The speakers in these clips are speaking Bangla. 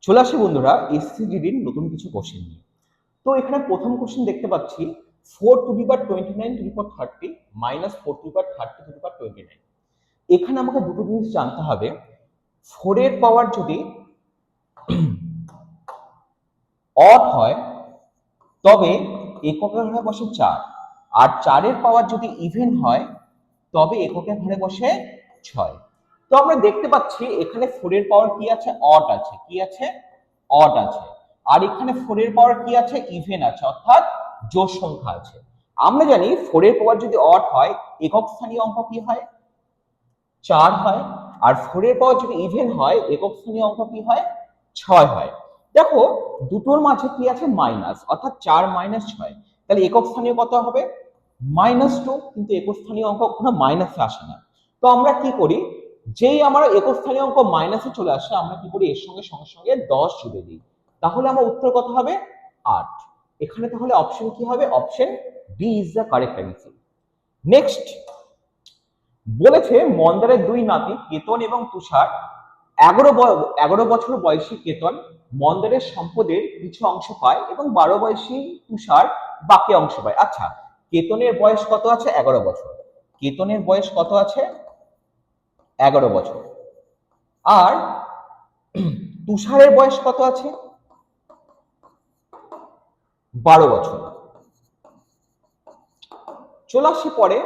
চলে আসি বন্ধুরা এসসিজিডির নতুন কিছু কোশ্চেন নিয়ে। তো এখানে প্রথম কোশ্চেন দেখতে পাচ্ছি 4^29^30 -4^30^29। এখানে আমাকে দুটো জিনিস জানতে হবে। 4 এর পাওয়ার যদি অড হয় তবে এককের ঘরে বসে 4, আর 4 এর পাওয়ার যদি ইভেন হয় তবে এককের ঘরে বসে 6। তো আমরা দেখতে পাচ্ছি এখানে 4 এর পাওয়ার কি আছে, অড আছে। কি আছে? অড আছে। আর এখানে 4 এর পাওয়ার কি আছে, ইভেন আছে, অর্থাৎ জোড় সংখ্যা আছে। আমরা জানি 4 এর পাওয়ার যদি অড হয় একক স্থানীয় অঙ্ক কি হয়, 4 হয়। আর 4 এর পাওয়ার যদি ইভেন হয় একক স্থানীয় অঙ্ক কি হয়, 6 হয়। দেখো দুটোর মাঝে কি আছে, মাইনাস, অর্থাৎ 4 - 6। তাহলে একক স্থানীয় কত হবে, -2। কিন্তু একক স্থানীয় অঙ্ক কখনো মাইনাসে আসে না। তো আমরা কি করি, যেই আমার একক স্থানীয় অঙ্ক মাইনাসে চলে আসে আমরা কি করি, এর সঙ্গে সঙ্গে সঙ্গে 10 জুড়ে দিই। তাহলে আমার উত্তর কত হবে, 8। এখানে তাহলে অপশন কি হবে, option D is the correct answer. Next বলেছে মন্দারের দুই নাতি কেতন এবং তুষার 11 বছর বয়সী কেতন মন্দারের সম্পদের কিছু অংশ পায় এবং 12 বয়সী তুষার বাকি অংশ পায়। আচ্ছা, কেতনের বয়স কত আছে, 11 বছর। কেতনের বয়স কত আছে, 11 বছর। আর তুষারের বয়স কত আছে, 12 বছর। চলে আসি পরে।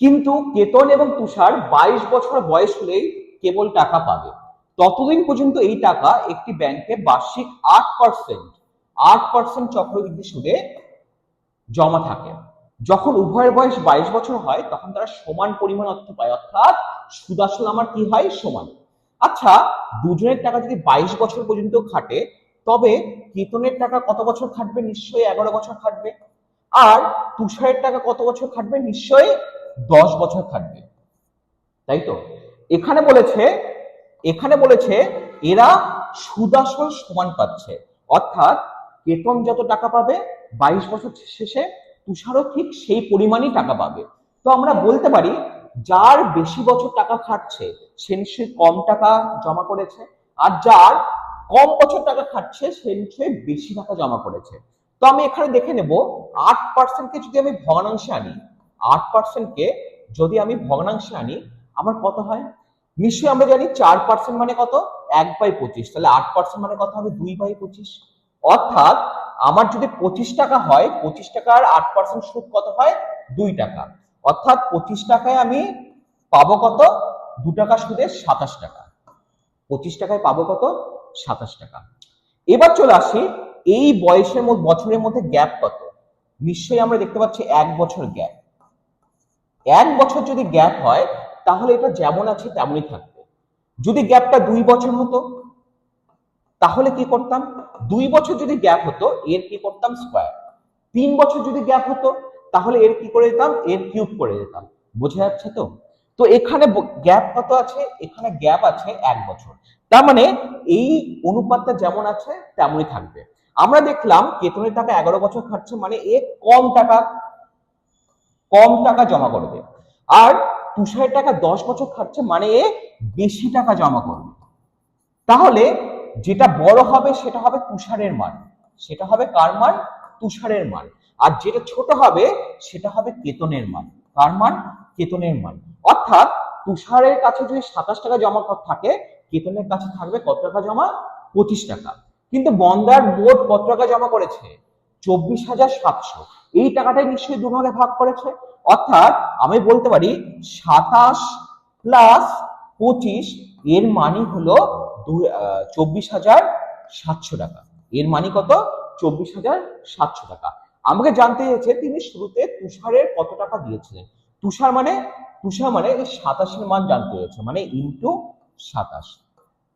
কিন্তু কেতন এবং তুষার 22 বছর বয়স হলেই কেবল টাকা পাবে। ততদিন পর্যন্ত এই টাকা একটি ব্যাংকে বার্ষিক 8% চক্রবৃদ্ধি সুদে জমা থাকে। যখন উভয়ের বয়স 22 বছর হয় তখন তারা সমান পরিমাণ অর্থ পায়, অর্থাৎ সুদ আসল আমার কি হয়, সমান। আচ্ছা, দুজনের টাকা যদি 22 বছর পর্যন্ত খাটে তবে কেতনের টাকা কত বছর খাটবে, নিশ্চয়ই 11 বছর খাটবে। আর তুষারের টাকা কত বছর খাটবে, নিশ্চয়ই 10 বছর খাটবে, তাই তো? এখানে বলেছে এরা সুদ আসল সমান পাচ্ছে, অর্থাৎ কেতন যত টাকা পাবে 22 বছর শেষে তুষারও ঠিক সেই পরিমাণই টাকা পাবে। তো আমরা বলতে পারি যার বেশি বছর টাকা খাটছে সে নিশ্চয়ই কম টাকা জমা করেছে, আর যার কম বছর টাকা খাটছে সে নিশ্চয়ই বেশি টাকা জমা করেছে। তো আমি এখানে দেখে নেব 8%কে যদি আমি ভগ্নাংশে আনি, 8%কে যদি আমি ভগ্নাংশে আনি আমার কত হয়, নিশ্চয়ই আমরা জানি 4% মানে কত, 1/25। তাহলে 8% মানে কত হবে, 2/25। অর্থাৎ আমার যদি 25 টাকা হয়, 25 টাকার 8% সুদ কত হয়, 2 টাকা। অর্থাৎ 25 টাকায় আমি পাবো কত, 2 টাকা সুদে 27 টাকা। 25 টাকায় পাবো কত, 27 টাকা। এবার চলে আসি এই বয়সের মধ্যে, বছরের মধ্যে গ্যাপ কত। নিশ্চয়ই আমরা দেখতে পাচ্ছি 1 বছর গ্যাপ। 1 বছর যদি গ্যাপ হয় তাহলে এটা যেমন আছে তেমনই থাকবে। যদি গ্যাপটা 2 বছর হতো তাহলে কি করতাম, 2 বছর যদি গ্যাপ হতো এর কি করতাম, স্কয়ার। 3 বছর যদি গ্যাপ হতো তাহলে এর কি করে দিতাম, এর কিউব করে দিতাম। বোঝা যাচ্ছে তো? তো এখানে গ্যাপ কত আছে, এখানে গ্যাপ আছে 1 বছর। তার মানে এই অনুপাতটা যেমন আছে তেমনই থাকবে। আমরা দেখলাম কেতনের টাকা 11 বছর খাটছে, মানে এ কম টাকা জমা করবে। আর তুষারের টাকা 10 বছর খাটছে, মানে এ বেশি টাকা জমা করবে। তাহলে যেটা বড় হবে সেটা হবে তুষারের মান, সেটা হবে কার মান, তুষারের মান। আর যেটা ছোট হবে সেটা হবে কেতনের মান। কার মান, কেতনের মান। অর্থাৎ তুষারের কাছে যদি 27 টাকা জমা থাকে, কেতনের কাছে থাকবে কত টাকা জমা, 25 টাকা। কিন্তু বন্দার মোট কত টাকা জমা করেছে, 24,700। এই টাকাটাই নিশ্চয়ই দুভাগে ভাগ করেছে। অর্থাৎ আমি বলতে পারি 27 প্লাস 25 এর মানই হলো 24,700 টাকা। এর মানই কত, 24,700 টাকা। আমাকে জানতে চেয়েছে তিনি শুরুতে তুষারের কত টাকা দিয়েছিলেন। তুষার মানে এই 27 এর মান জানতে চেয়েছে, মানে ইন্টু 27।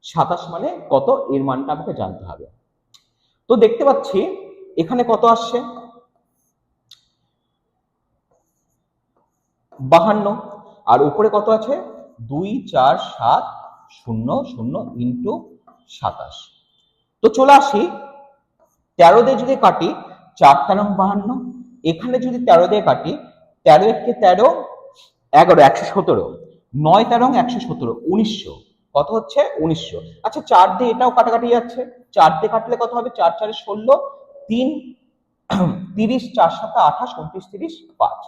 27 মানে কত, এর মানটা আমাকে জানতে হবে। তো দেখতে পাচ্ছি এখানে কত আসছে, 52। আর উপরে কত আছে, 24700 ইন্টু 27। তো চলে আসি 13 দিয়ে যদি কাটি 4 তেরং 52। এখানে যদি 13 দিয়ে কাটি, 13 একে 13, 11, 117, 9 তেরং 117, 1900। কত হচ্ছে 1900। আচ্ছা 4 দিয়ে এটাও কাটাকাটি যাচ্ছে, 4 দিয়ে কাটলে কত হবে, 4 4 16, 3 30, 4 7 28, 29 30 5।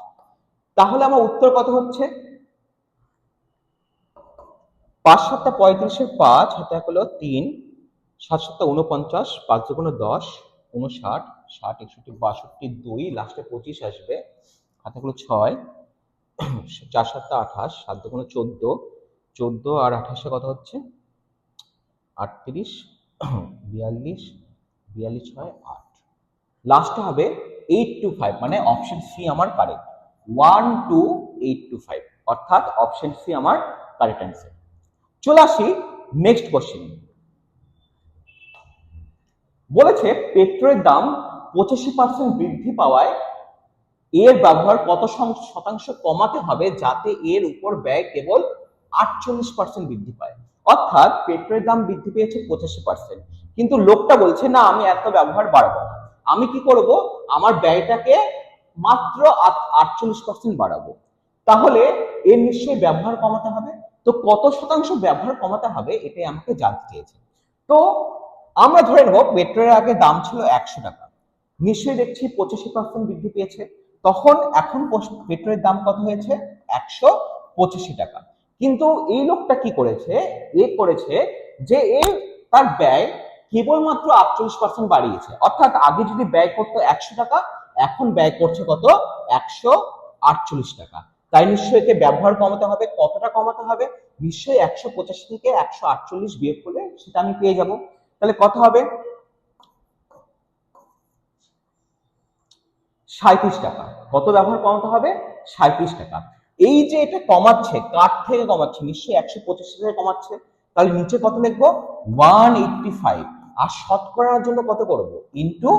তাহলে আমার উত্তর কত হচ্ছে, 5 7 35 5, হাতে হলো 3, 7 7 49, 5 2 10, 59, 60 61 62, 2 লাস্টে 25 আসবে, হাতে হলো 6, 4 7 28, 7 2 14, 14 আর 28 কত হচ্ছে 38, 42, 42 6 8, লাস্টে হবে 825, মানে অপশন সি আমার কারেক্ট, 12825, অর্থাৎ অপশন সি আমার কারেক্ট অ্যান্সার। চলে আসি নেক্সট কোশ্চেন। বলেছে পেট্রোলের দাম 85% বৃদ্ধি পাওয়ায় এর ব্যবহার কত শতাংশ কমাতে হবে যাতে এর উপর ব্যয় কেবল 48% বৃদ্ধি পায়। অর্থাৎ পেট্রোলের দাম বৃদ্ধি পেয়েছে 85%, কিন্তু লোকটা বলছে না আমি এত ব্যবহার বাড়াবো না, আমি কি করব, আমার ব্যয়টাকে মাত্র 48% বাড়াবো। তাহলে এর নিশ্চয়ই ব্যবহার কমাতে হবে, তো কত শতাংশ ব্যবহার কমাতে হবে এটাই আমাকে জানতে চেয়েছে। তো আমরা ধরে নেব পেট্রোলের আগে দাম ছিল 100 টাকা, নিশ্চয়ই দেখছি 85% বৃদ্ধি পেয়েছে, তখন এখন পেট্রোলের দাম কত হয়েছে, 185 টাকা। কিন্তু এই লোকটা কি করেছে, এ করেছে যে এ তার ব্যয় কেবলমাত্র 48% বাড়িয়েছে, অর্থাৎ আগে যদি ব্যয় করতো 100 টাকা, এখন ব্যয় করছে কত, 148 টাকা। তাই নিশ্চয়ই একে ব্যবহার কমাতে হবে, কতটা কমাতে হবে, নিশ্চয়ই 185 থেকে 148 বিয়োগ করলে সেটা আমি পেয়ে যাব। তাহলে কত হবে, 37 টাকা। কত ব্যবহার কমাতে হবে, 37 টাকা। এই যে এটা কমাচ্ছে, কার থেকে কমাচ্ছে, নিশ্চয়ই 125 থেকে কমাচ্ছে, তাহলে নিচে কত লিখবো, 185, আর শতকরার জন্য কত করব, ইনটু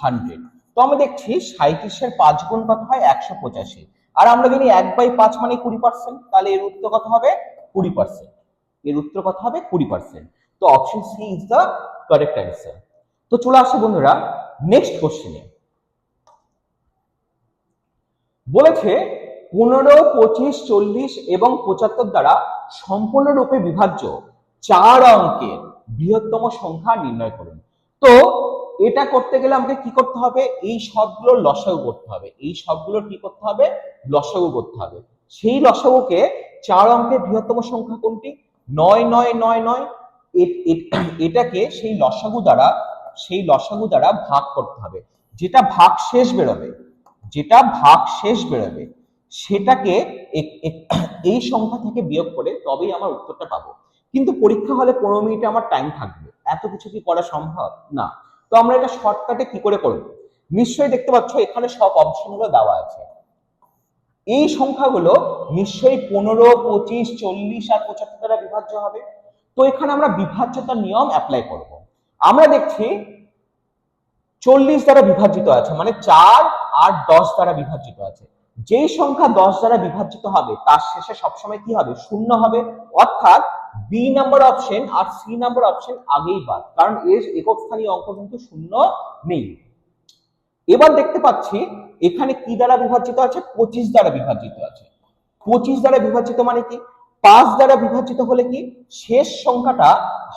100। তো আমরা দেখছি 37-এর 5 গুণ কত হয়, 185, আর আমরা জানি 1/5 মানে 20%, তাহলে এর উত্তর কত হবে, 20%। এর উত্তর কত হবে, 20%। তো option C is the correct answer. তো চলে আসে বন্ধুরা নেক্সট কোশ্চেনে। বলেছে 15, 25, 40 এবং 75 দ্বারা সম্পূর্ণরূপে বিভাজ্য 4 অঙ্কের বৃহত্তম সংখ্যা নির্ণয় করুন। তো এটা করতে গেলে আমাকে কি করতে হবে, এই সবগুলোর লসাগু করতে হবে, এই সবগুলোর কি করতে হবে, লসাগু করতে হবে। সেই লসাগুকে 4 অঙ্কের বৃহত্তম সংখ্যা কোনটি, 9 9 9 9, এটাকে সেই লসাগু দ্বারা ভাগ করতে হবে, যেটা ভাগ শেষ বেরোবে, যেটা ভাগ শেষ বেরোবে সেটাকে এই সংখ্যা থেকে বিয়োগ করে তবেই আমার উত্তরটা পাবো। কিন্তু পরীক্ষা হলে 15 মিনিটে আমার টাইম থাকবে, এত কিছু কি করা সম্ভব না। তো আমরা এটা শর্টকাটে কি করে করব, নিশ্চয়ই দেখতে পাচ্ছ এখানে সব অপশনগুলো দেওয়া আছে, এই সংখ্যাগুলো নিশ্চয়ই 15, 25, 40 আর 75 দ্বারা বিভাজ্য হবে। তো এখানে আমরা বিভাজ্যতার নিয়ম অ্যাপ্লাই করব। আমরা দেখছি 40 দ্বারা বিভাজিত আছে, মানে 4 আর 10 দ্বারা বিভাজিত আছে, যেই সংখ্যা 10 দ্বারা বিভাজিত হবে তার শেষে সবসময় কি হবে, 0 হবে, অর্থাৎ বি নাম্বার অপশন আর সি নাম্বার অপশন আগেই বাদ, কারণ এর একক স্থানীয় অঙ্ক কিন্তু 0 নেই। এবার দেখতে পাচ্ছি এখানে কি দ্বারা বিভাজিত আছে, 25 দ্বারা বিভাজিত আছে। 25 দ্বারা বিভাজিত মানে কি, 5 দ্বারা বিভাজিত হলে কি শেষ সংখ্যাটা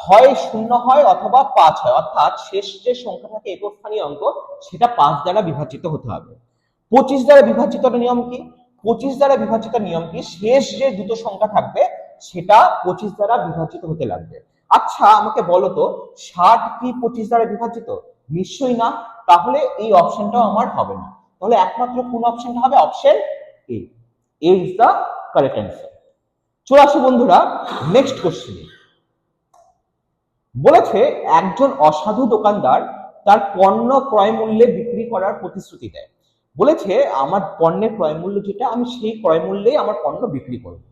হয় 0 হয় অথবা 5 হয়, অর্থাৎ শেষ যে সংখ্যা থাকে একক স্থানীয় অঙ্ক সেটা 5 দ্বারা বিভাজিত হতে হবে। 25 দ্বারা বিভাজিত নিয়ম কি, 25 দ্বারা বিভাজিত নিয়ম কি, শেষ যে দুটো সংখ্যা থাকবে সেটা 25 দ্বারা বিভাজিত হতে লাগবে। আচ্ছা আমাকে বলো তো 60 কি 25 দ্বারা বিভাজিত, নিশ্চয়ই না, তাহলে এই অপশনটাও আমার হবে না। তাহলে একমাত্র কোন অপশনটা হবে, option A, A is the correct answer. চলে আসো বন্ধুরা নেক্সট কোশ্চেনে। বলেছে একজন অসাধু দোকানদার তার পণ্য ক্রয় মূল্যে বিক্রি করার প্রতিশ্রুতি দেয়। বলেছে আমার পণ্যের ক্রয় মূল্য যেটা, আমি সেই ক্রয় মূল্যেই আমার পণ্য বিক্রি করব,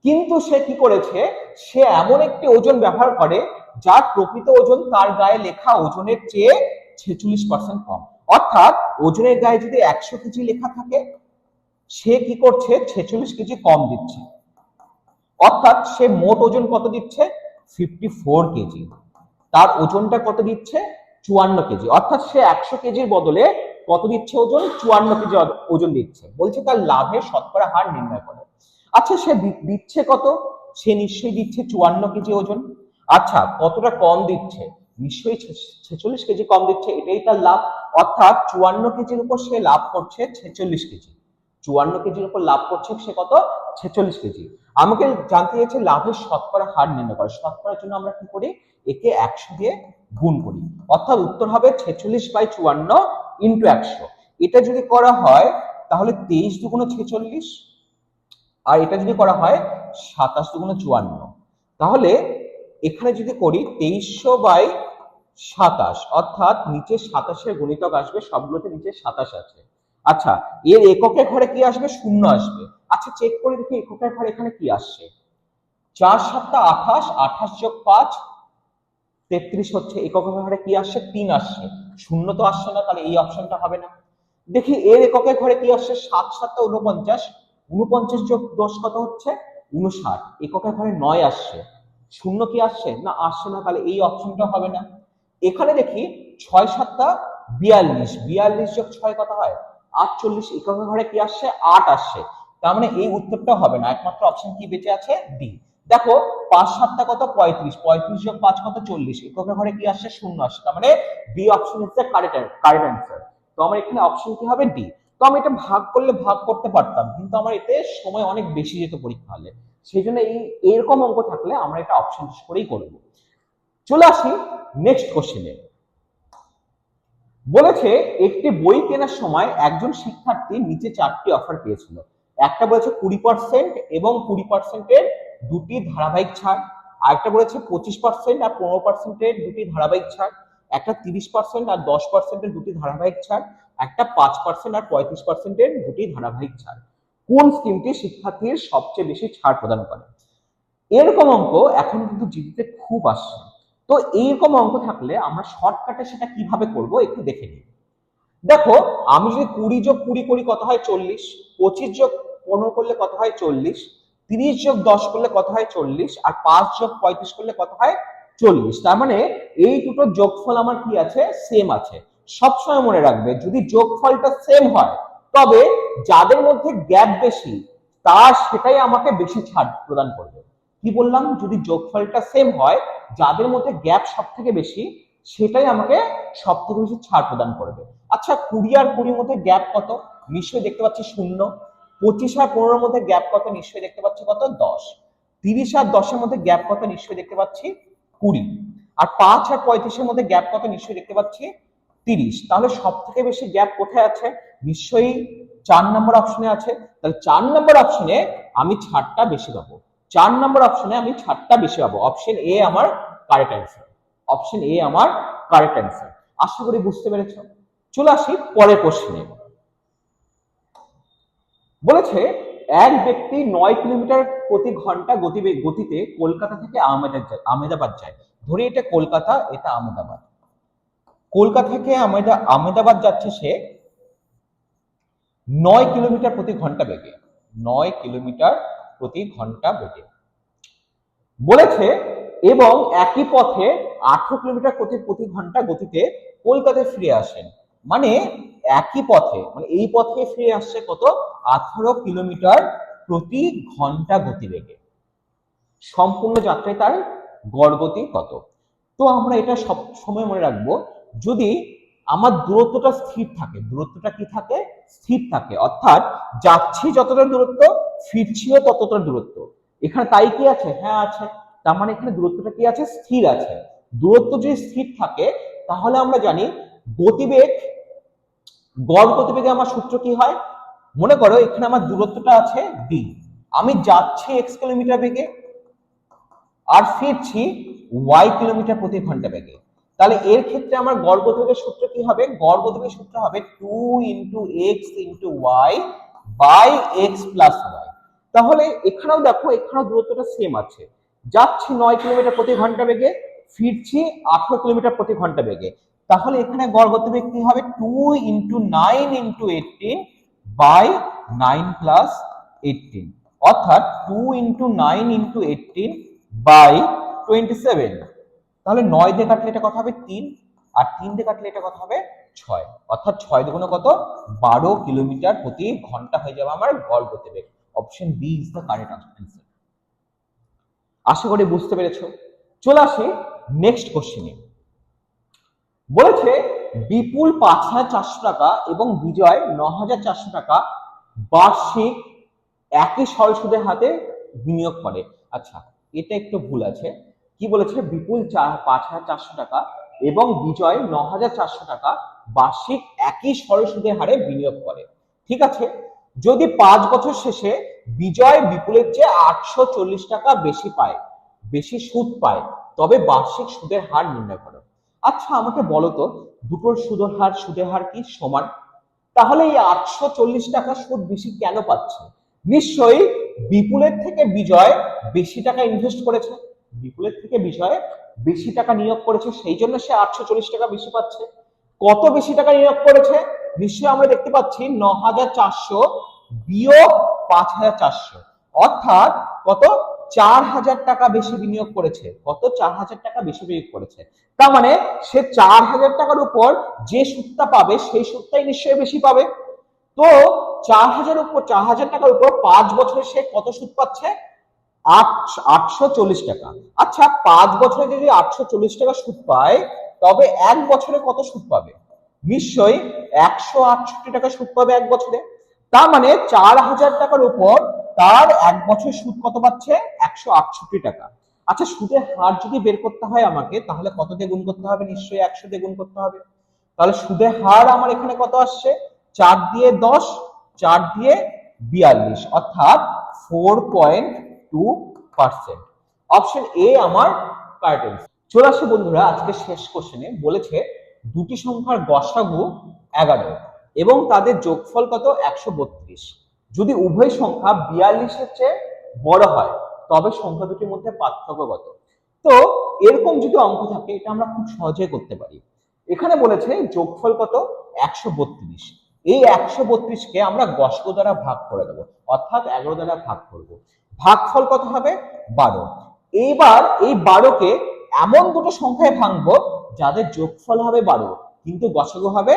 কিন্তু সে কি করেছে, সে এমন একটি ওজন ব্যবহার করে যার প্রকৃত ওজন তার গায়ে লেখা ওজনের চেয়ে 46% কম। অর্থাৎ ওজনের গায়ে যদি 100 কেজি লেখা থাকে, সে কি করছে, 46 কেজি কম দিচ্ছে, অর্থাৎ সে মোট ওজন কত দিচ্ছে, 54 কেজি, তার ওজনটা কত দিচ্ছে, 54 কেজি, অর্থাৎ সে 100 কেজির বদলে কত দিচ্ছে ওজন, 54 কেজি ওজন দিচ্ছে। বলছে তার লাভের শতকরা হার নির্ণয় করে। আচ্ছা সে দিচ্ছে কত, সে নিশ্চয়ই দিচ্ছে 54 কেজি ওজন। আচ্ছা, কতটা কম দিচ্ছে? নিশ্চয়ই 46 কেজি কম দিচ্ছে, এটাই তার লাভ। অর্থাৎ 54 কেজির উপর সে লাভ করছে 46 কেজি। 54 কেজির উপর লাভ করছে সে কত? 46 কেজি। আমাকে জানতে চাইছে লাভের শতকরা হার নির্ণয় করে। শতকরার জন্য আমরা কি করি? একে 100 দিয়ে গুণ করি। অর্থাৎ উত্তর হবে 46/54 ইন্টু 100। এটা যদি করা হয় তাহলে 23 দুগুণ 46, আর এটা যদি করা হয় 27 দুগুণ 54। তাহলে এখানে যদি করি 2300/27, অর্থাৎ নিচে 27-এর গুণিতক আসবে, সবগুলোতে নিচে 27 আছে। আচ্ছা, এর এককের ঘরে কি আসবে? শূন্য আসবে। আচ্ছা, চেক করে দেখি এককের ঘরে এখানে কি আসছে। 4 7 28, 28 যোগ 5 33 হচ্ছে। এককের ঘরে কি আসছে? 3 আসছে। শূন্য তো আসছে না, তাহলে এই অপশনটা হবে না। দেখি এর এককের ঘরে কি আসছে। 7 7 49, 49 যোগ 10 কত হচ্ছে? 59। এককের ঘরে 9 আসছে। শূন্য কি আসছে? না, আসছে না, তাহলে এই অপশনটা হবে না। এখানে দেখি 6 7 42, 42 যোগ 6 কত হয়? 48। এককের ঘরে কি আসছে? 8 আসছে। তার মানে এই উত্তরটা হবে না, একমাত্র অপশন কি বেঁচে আছে? ডি। দেখো 5 7 কত? 35, 35 যোগ 5 কত? 40। এককের ঘরে কি আসছে? শূন্য আসছে। তার মানে B option is the correct answer. তো আমার এখানে অপশন কি হবে? ডি। তো আমি এটা ভাগ করলে ভাগ করতে পারতাম, কিন্তু আমার এতে সময় অনেক বেশি যেত পরীক্ষা হলে। সেই জন্য এরকম অঙ্ক থাকলে আমরা এটা অপশন করেই করব। চলে আসি নেক্সট কোশ্চেনে। বলেছে একটি বই কেনার সময় একজন শিক্ষার্থী নিচে 4টি অফার পেয়েছিল। একটা বলেছে 20% এবং 20%-এর দুটি ধারাবাহিক ছাড়। আরেকটা বলেছে 25% আর 15%-এর দুটি ধারাবাহিক ছাড়। একটা 30% আর 10%-এর দুটি ধারাবাহিক ছাড়। একটা 5% আর 35%-এর দুটি ধারাবাহিক ছাড়। কোন স্কিমটি শিক্ষার্থীর সবচেয়ে বেশি ছাড় প্রদান করে? এরকম অঙ্ক এখন কিন্তু জিডিতে খুব আসছে। তো এইরকম অঙ্ক থাকলে আমরা শর্টকাটে সেটা কিভাবে করব একটু দেখে নিই। দেখো, আমি যদি 20 যোগ 20 করি কত হয়? 40। 25 যোগ 15 করলে কত হয়? 40। 30 যোগ 10 করলে কত হয়? 40। আর 5 যোগ 35 করলে কত হয়? 40। তার মানে এই দুটো যোগফল আমার কি আছে? সেম আছে। সবসময় মনে রাখবে, যদি যোগফলটা সেম হয় তবে যাদের মধ্যে গ্যাপ বেশি তার সেটাই আমাকে বেশি ছাড় প্রদান করবে। কি বললাম? যদি যোগফলটা সেম হয়, যাদের মধ্যে গ্যাপ সব থেকে বেশি সেটাই আমাকে সব থেকে বেশি ছাড় প্রদান করবে। আচ্ছা, 20 আর 20 মধ্যে গ্যাপ কত? নিশ্চয়ই দেখতে পাচ্ছি 0। 25 আর 15 মধ্যে গ্যাপ কত? নিশ্চয়ই দেখতে পাচ্ছি কত? 10। 30 আর 10 মধ্যে গ্যাপ কত? নিশ্চয়ই দেখতে পাচ্ছি 20। আর 5 আর 35 মধ্যে গ্যাপ কত? নিশ্চয়ই দেখতে পাচ্ছি 30। তাহলে সব থেকে বেশি গ্যাপ কোথায় আছে? নিশ্চয়ই 4 নম্বর অপশনে আছে। তাহলে 4 নম্বর অপশনে আমি ছাড়টা বেশি পাবো। 4 নম্বর অপশনে আমি ছাড়টা বেশি পাবো। অপশন এ আমার কারেক্ট অ্যান্সার। অপশন এ আমার কারেক্ট অ্যান্সার। আশা করি বুঝতে পেরেছো। চলে আসি পরের কোশ্চেনে। বলেছে এক ব্যক্তি 9 কিলোমিটার প্রতি ঘন্টা গতিতে কলকাতা থেকে আহমেদাবাদ যায়। ধরে এটা কলকাতা, এটা আহমেদাবাদ। কলকাতা থেকে আহমেদাবাদ যাচ্ছে সে 9 কিলোমিটার প্রতি ঘন্টা বেগে। 9 কিলোমিটার প্রতি ঘন্টা বেগে বলেছে, এবং একই পথে 18 কিলোমিটার প্রতি ঘন্টা গতিতে কলকাতায় ফিরে আসেন। মানে একই পথে, মানে এই পথে ফিরে আসছে কত? 18 কিলোমিটার প্রতি ঘন্টা গতিবেগে। সম্পূর্ণ যাত্রায় তার গড় গতি কত? তো আমরা এটা সব সময় মনে রাখবো, যদি আমার দূরত্বটা স্থির থাকে, দূরত্বটা কি থাকে? স্থির থাকে। অর্থাৎ যাচ্ছি যতটা দূরত্ব, ফিরছিও ততটা দূরত্ব। এখানে তাই কি আছে? হ্যাঁ আছে। তার মানে এখানে দূরত্বটা কি আছে? স্থির আছে। দূরত্ব যদি স্থির থাকে তাহলে আমরা জানি গতিবেগ, গড় গতিবেগে আমার সূত্র কি হয়? মনে করো এখানে আমার দূরত্বটা আছে ডি, আমি যাচ্ছি x কিলোমিটার বেগে আর ফিরছি y কিলোমিটার প্রতি ঘন্টা বেগে। তাহলে এর ক্ষেত্রে আমার গড় গতিবেগের সূত্র কি হবে? গড় গতিবেগের সূত্র হবে 2 × x × y by x plus y। তাহলে এখানেও দেখো, এখানেও দূরত্বটা সেম আছে। যাচ্ছি 9 কিলোমিটার প্রতি ঘন্টা বেগে, ফিরছি 18 কিলোমিটার প্রতি ঘন্টা বেগে। তাহলে এখানে গড় গতিবেগ কি হবে? 2 × 9 × 18 বাই 9 প্লাস 18, অর্থাৎ 2 × 9 × 18 বাই 27। তাহলে 9 দিয়ে কাটলে এটা কত হবে? 3। আর 3 দিয়ে কাটলে এটা কত হবে? 6। অর্থাৎ 6 দুগুণে কত? 12 কিলোমিটার প্রতি ঘন্টা হয়ে যাবে আমার গড় গতিবেগ। Option B is the correct answer. আশা করি বুঝতে পেরেছো। চলে আসি নেক্সট কোশ্চেনে। বলেছে বিপুল 5,400 টাকা এবং বিজয় 9,400 টাকা বার্ষিক একই সরল সুদের হাতে বিনিয়োগ করে। আচ্ছা, এটা একটু ভুল আছে। কি বলেছে? বিপুল 5,400 টাকা এবং বিজয় 9,400 টাকা বার্ষিক একই সরল সুদের হারে বিনিয়োগ করে। ঠিক আছে, যদি 5 বছর শেষে বিজয় বিপুলের চেয়ে 840 টাকা বেশি পায়, বেশি সুদ পায়, তবে বার্ষিক সুদের হার নির্ণয় করো। আচ্ছা, আমাকে বলো তো, দুটোর সুদের হার কি সমান? তাহলে এই 840 টাকা সুদ বেশি কেন পাচ্ছে? নিশ্চয়ই বিপুলের থেকে বিজয় বেশি টাকা ইনভেস্ট করেছে, বিপুলের থেকে বিজয় বেশি টাকা নিয়োগ করেছে, সেই জন্য সে 840 টাকা বেশি পাচ্ছে। কত বেশি টাকা নিয়োগ করেছে? নিশ্চয়ই আমরা দেখতে পাচ্ছি 9,400 বিয়োগ 5,400, অর্থাৎ কত? 4,000 টাকা বেশি বিনিয়োগ করেছে। কত? 4,000 টাকা বেশি বিনিয়োগ করেছে। তার মানে সে 4,000 টাকার উপর যে সুদটা পাবে সেই সুদটাই নিশ্চয়ই বেশি পাবে। তো 4,000 টাকার উপর 5 বছরে সে কত সুদ পাচ্ছে? 840 টাকা। আচ্ছা, 5 বছরে যদি 840 টাকা সুদ পায়, তবে এক বছরে কত সুদ পাবে? নিশ্চয়ই 168 টাকা সুদ পাবে এক বছরে। তার মানে 4,000 টাকার উপর তার এক বছর সুদ কত পাচ্ছে? 168 টাকা। আচ্ছা, সুদের হার যদি বের করতে হয় আমাকে, তাহলে কত দিয়ে গুণ করতে হবে? নিশ্চয়ই 100 দিয়ে গুণ করতে হবে। তাহলে সুদের হার আমার এখানে কত আসছে? 4 দিয়ে 10, 4 দিয়ে 42, অর্থাৎ 4.2%। অপশন এ আমার কারেক্ট অ্যান্সার। চলে আসে বন্ধুরা আজকে শেষ কোশ্চেনে। বলেছে দুটি সংখ্যার গসাগু 11 এবং তাদের যোগফল কত? 132। যদি উভয় সংখ্যা 42-এর চেয়ে বড় হয়, তবে সংখ্যা দুটির মধ্যে পার্থক্য কত? তো এরকম যদি অঙ্ক থাকে, এটা আমরা খুব সহজে করতে পারি। এখানে বলেছে যোগফল কত? 132। এই 132কে আমরা গসাগু দ্বারা ভাগ করে দেবো, অর্থাৎ 11 দ্বারা ভাগ করব। ভাগফল কত হবে? 12। এইবার এই 12কে এমন দুটো সংখ্যায় ভাঙবো যাদের যোগফল হবে 12 কিন্তু গসাগু হবে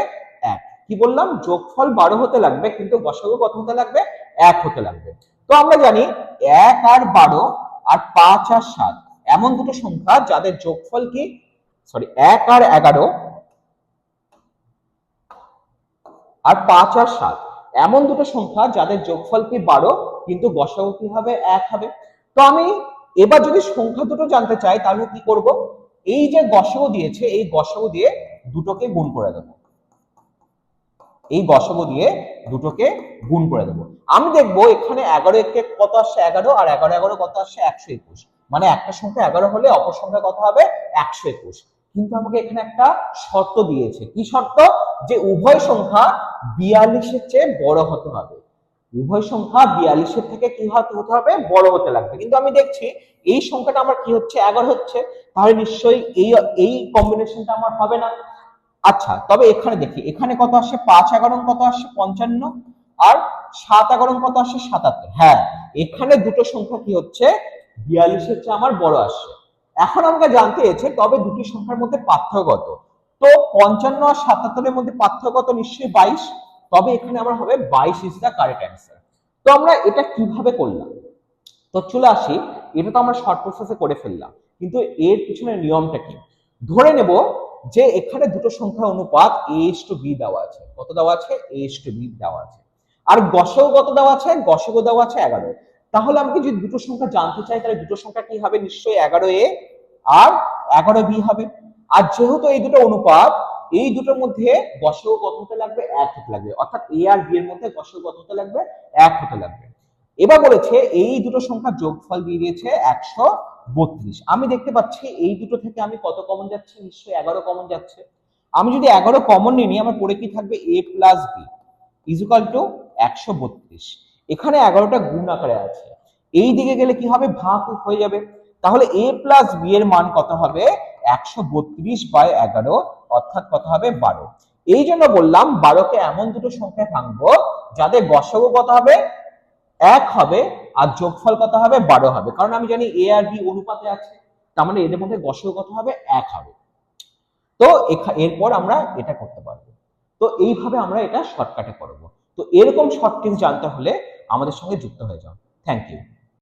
1। কি বললাম? যোগফল 12 হতে লাগবে কিন্তু গসাগু কত হতে লাগবে? 1 হতে লাগবে। তো আমরা জানি 1 আর 12 আর 5 আর 7 এমন দুটো সংখ্যা যাদের যোগফল কি, 1 আর 11 আর 5 আর 7 এমন দুটো সংখ্যা যাদের যোগফল কি 12 কিন্তু গসাগু কি হবে? 1 হবে। তো আমি এবার যদি সংখ্যা দুটো জানতে চাই, তাহলে কি করব? এই যে গসাগু দিয়েছে, এই গসাগু দিয়ে দুটোকে গুণ করে দেব। এই গসাগু দিয়ে দুটোকে গুণ করে দেব। আমি দেখবো এখানে 11 কে কত আসছে? 11, আর 11 11 কত আসছে? 121। মানে একটা সংখ্যা 11 হলে অপর সংখ্যা কত হবে? 121। কিন্তু আমাকে এখানে একটা শর্ত দিয়েছে। কি শর্ত? যে উভয় সংখ্যা 42-এর চেয়ে বড় হতে হবে। উভয় সংখ্যা 42-এর থেকে কি হতে হবে? বড় হতে লাগবে। কিন্তু আমি দেখছি এই সংখ্যাটা আমার কি হচ্ছে? 11 হচ্ছে। তাহলে নিশ্চয়ই এই কম্বিনেশনটা আমার হবে না। আচ্ছা, তবে এখানে দেখি, এখানে কত আসছে? 5 11 কত আসছে? 55, আর 7 11 কত আসছে? 77। হ্যাঁ, এখানে দুটো সংখ্যা কি হচ্ছে? 42-এর চেয়ে আমার বড় আসছে। এখন আমাকে জানতে চেয়েছে তবে দুটি সংখ্যার মধ্যে পার্থক্য কত। তো 55 আর 77-এর মধ্যে পার্থক্য কত? নিশ্চয়ই 22। তবে এখানে আমার হবে 22 ইজ দা কারেক্ট অ্যান্সার। তো আমরা এটা কিভাবে করলাম? তো চলে আসি, এটা তো আমরা শর্ট প্রসেসে করে ফেললাম, কিন্তু এর পিছনে নিয়মটা কি? ধরে নেব যে এখানে দুটো সংখ্যার অনুপাত a:b দেওয়া আছে। কত দেওয়া আছে? a:b দেওয়া আছে। আর গসাগু কত দেওয়া আছে? গসাগু দেওয়া আছে 11। তাহলে আমাকে যদি দুটো সংখ্যা জানতে চাই, তাহলে দুটো সংখ্যা কি হবে? নিশ্চয়ই 11a আর 11b হবে। আর যেহেতু এই দুটো অনুপাত, এই দুটোর মধ্যে গসাগু কত হতে লাগবে? 1 হতে লাগবে। অর্থাৎ a আর b এর মধ্যে গসাগু কত হতে লাগবে? 1 হতে লাগবে। এবার বলেছে এই দুটো সংখ্যার যোগফল দিয়ে দিয়েছে 132। আমি দেখতে পাচ্ছি এই দুটো থেকে আমি কত কমন যাচ্ছে? নিশ্চয়ই 11 কমন যাচ্ছে। আমি যদি 11 কমন নিয়ে নিই, আমার পড়ে কি থাকবে? a plus b is equal to 132। এখানে 11টা গুণ আকারে আছে, এই দিকে গেলে কি হবে? ভাগ হয়ে যাবে। তাহলে a প্লাস b এর মান কত হবে? 132/11, অর্থাৎ কত হবে? 12। এই জন্য বললাম 12কে এমন দুটো সংখ্যায় ভাঙবো যাদের গসাগু কত হবে? 1 হবে আর যোগফল কত হবে? 12 হবে। কারণ আমি জানি a আর b অনুপাতে আছে, তার মানে এদের মধ্যে গসাগু কত হবে? 1 হবে। তো এরপর আমরা এটা করতে পারবো। তো এইভাবে আমরা এটা শর্টকাটে করব। তো এরকম শর্ট ট্রিক্স জানতে হলে আমাদের সঙ্গে যুক্ত হয়ে যাও। Thank you.